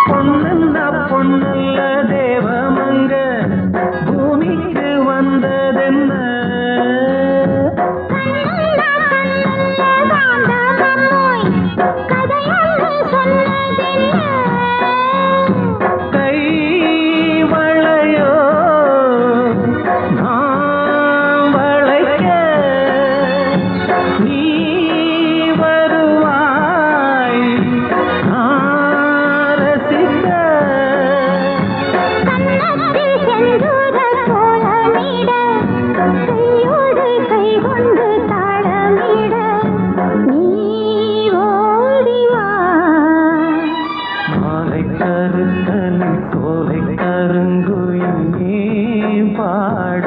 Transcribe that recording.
பொன்னல்ல பொன்னல்ல தேவமங்க பூமிக்கு வந்ததென்ன கை வளையோ நான் வளைக்க நீ வருவாய் நான் ரசிக்க மாலை கருத்தலில் சோலை கருங்குயில் நீ பாட